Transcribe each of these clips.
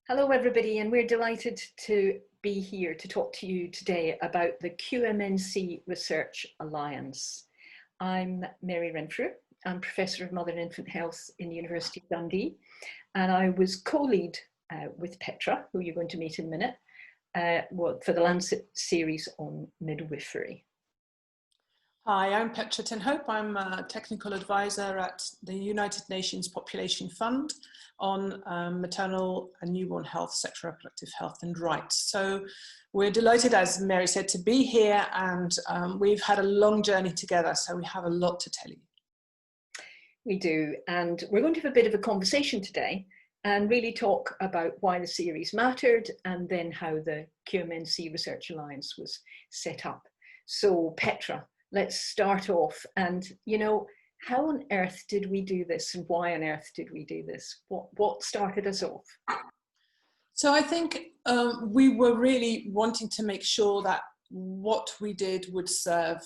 Hello everybody, and we're delighted to be here to talk to you today about the QMNC Research Alliance. I'm Mary Renfrew. I'm Professor of Mother and Infant Health in the University of Dundee, and I was co-lead with Petra, who you're going to meet in a minute, for the Lancet series on midwifery. Hi, I'm Petra. I'm a technical advisor at the United Nations Population Fund on maternal and newborn health, sexual reproductive health and rights. So we're delighted, as Mary said, to be here, and we've had a long journey together, so we have a lot to tell you. We do, and we're going to have a bit of a conversation today and really talk about why the series mattered and then how the QMNC Research Alliance was set up. So Petra, let's start off, and how on earth did we do this, and why on earth did we do this? What started us off? So I think we were really wanting to make sure that what we did would serve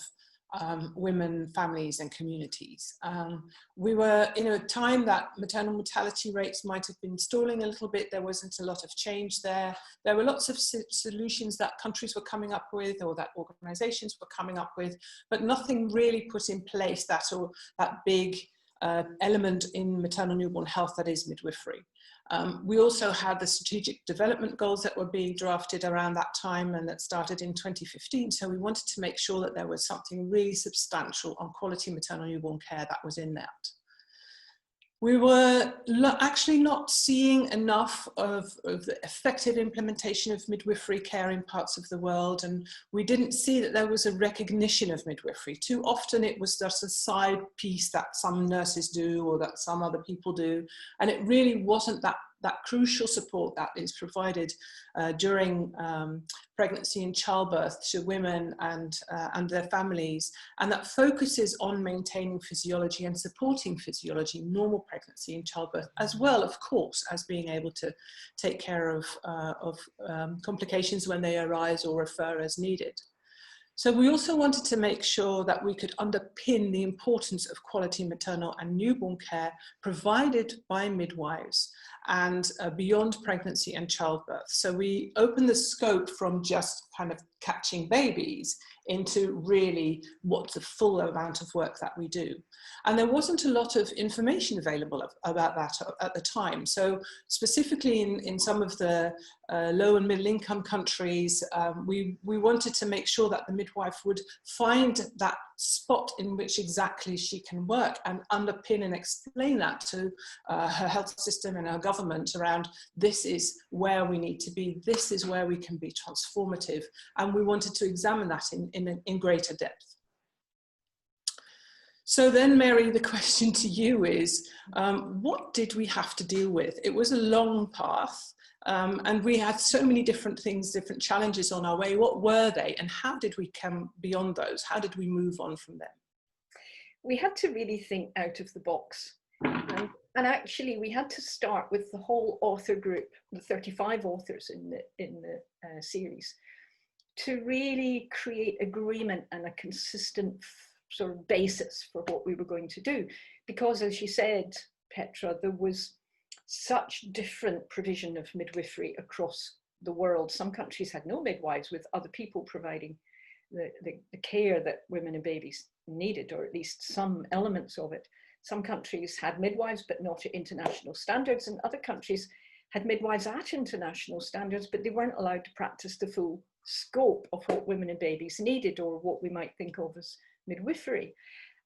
women, families and communities. We were in a time that maternal mortality rates might have been stalling a little bit. There wasn't a lot of change there. There were lots of solutions that countries were coming up with, or that organizations were coming up with, but nothing really put in place that big element in maternal newborn health that is midwifery. We also had the strategic development goals that were being drafted around that time, and that started in 2015. So we wanted to make sure that there was something really substantial on quality maternal newborn care that was in that. We were actually not seeing enough of the effective implementation of midwifery care in parts of the world, and we didn't see that there was a recognition of midwifery. Too often it was just a side piece that some nurses do or that some other people do, and it really wasn't that crucial support that is provided during pregnancy and childbirth to women and their families, and that focuses on maintaining physiology and supporting physiology, normal pregnancy and childbirth, as well, of course, as being able to take care of complications when they arise or refer as needed. So we also wanted to make sure that we could underpin the importance of quality maternal and newborn care provided by midwives and beyond pregnancy and childbirth. So we opened the scope from just kind of catching babies into really what's the full amount of work that we do. And there wasn't a lot of information available about that at the time. So specifically in some of the low and middle income countries, we wanted to make sure that the midwife would find that spot in which exactly she can work and underpin and explain that to her health system and her government around, this is where we need to be, this is where we can be transformative. And we wanted to examine that in greater depth. So then, Mary, the question to you is, what did we have to deal with? It was a long path, and we had so many different things, different challenges on our way. What were they, and how did we come beyond those? How did we move on from them? We had to really think out of the box. And actually, we had to start with the whole author group, the 35 authors in the series, to really create agreement and a consistent sort of basis for what we were going to do. Because as you said, Petra, there was such different provision of midwifery across the world. Some countries had no midwives, with other people providing the care that women and babies needed, or at least some elements of it. Some countries had midwives, but not at international standards, and other countries had midwives at international standards, but they weren't allowed to practice the full scope of what women and babies needed, or what we might think of as midwifery.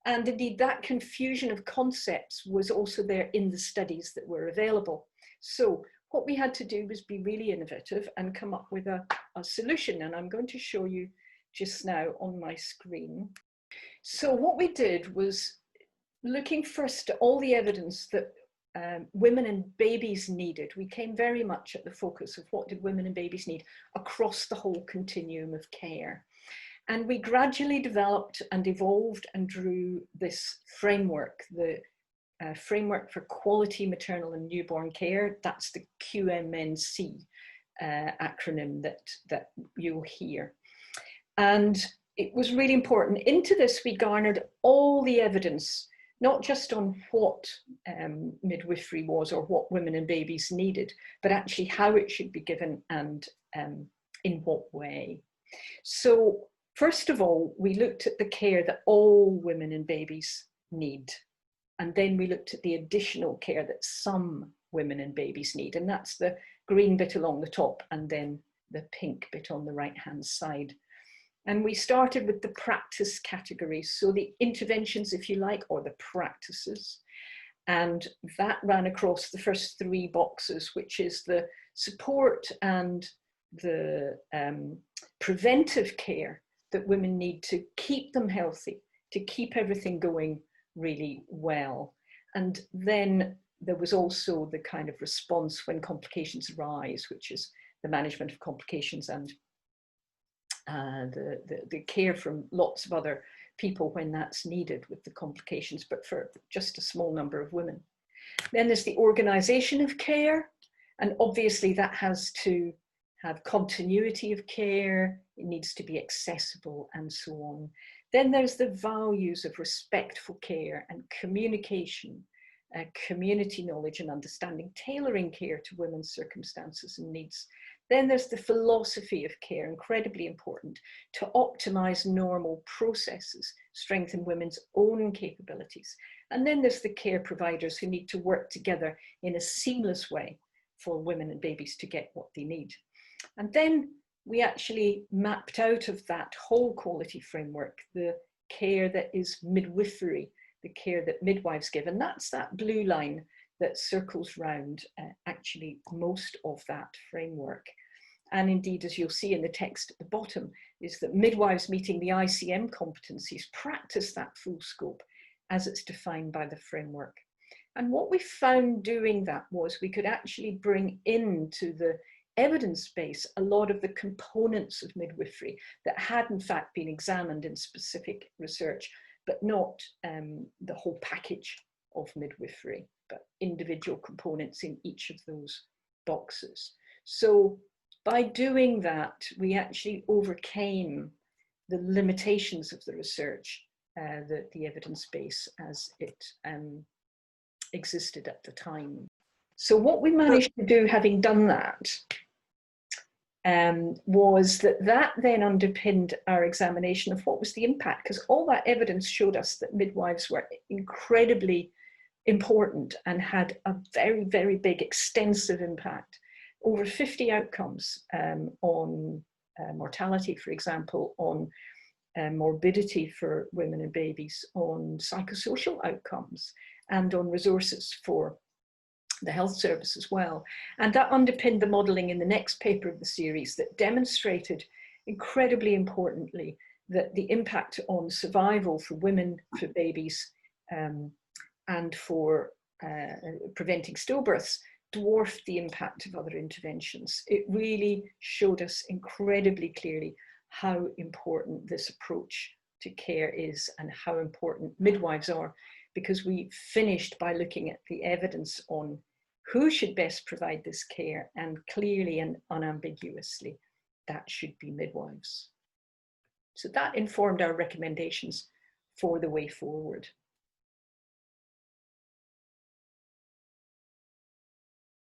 And indeed, that confusion of concepts was also there in the studies that were available. So what we had to do was be really innovative and come up with a solution. And I'm going to show you just now on my screen. So what we did was, looking first at all the evidence that women and babies needed, we came very much at the focus of what did women and babies need across the whole continuum of care. And we gradually developed and evolved and drew this framework, the framework for quality maternal and newborn care. That's the QMNC acronym that you'll hear. And it was really important. Into this, we garnered all the evidence not just on what midwifery was or what women and babies needed, but actually how it should be given and in what way. So first of all, we looked at the care that all women and babies need. And then we looked at the additional care that some women and babies need. And that's the green bit along the top and then the pink bit on the right-hand side. And we started with the practice categories. So the interventions, if you like, or the practices. And that ran across the first 3 boxes, which is the support and the preventive care that women need to keep them healthy, to keep everything going really well. And then there was also the kind of response when complications arise, which is the management of complications and the care from lots of other people when that's needed with the complications, but for just a small number of women. Then there's the organisation of care, and obviously that has to have continuity of care, it needs to be accessible and so on. Then there's the values of respectful care and communication, community knowledge and understanding, tailoring care to women's circumstances and needs. Then there's the philosophy of care, incredibly important, to optimize normal processes, strengthen women's own capabilities. And then there's the care providers who need to work together in a seamless way for women and babies to get what they need. And then we actually mapped out of that whole quality framework the care that is midwifery, the care that midwives give. And that's that blue line that circles round actually most of that framework. And indeed, as you'll see in the text at the bottom, is that midwives meeting the ICM competencies practice that full scope as it's defined by the framework. And what we found doing that was we could actually bring into the evidence base a lot of the components of midwifery that had in fact been examined in specific research, but not the whole package of midwifery, but individual components in each of those boxes. So by doing that, we actually overcame the limitations of the research, the evidence base as it existed at the time. So what we managed to do, having done that, was that then underpinned our examination of what was the impact, because all that evidence showed us that midwives were incredibly important and had a very, very big, extensive impact. Over 50 outcomes on mortality, for example, on morbidity for women and babies, on psychosocial outcomes, and on resources for the health service as well. And that underpinned the modelling in the next paper of the series that demonstrated, incredibly importantly, that the impact on survival for women, for babies, and for preventing stillbirths dwarfed the impact of other interventions. It really showed us incredibly clearly how important this approach to care is and how important midwives are, because we finished by looking at the evidence on who should best provide this care, and clearly and unambiguously that should be midwives. So that informed our recommendations for the way forward.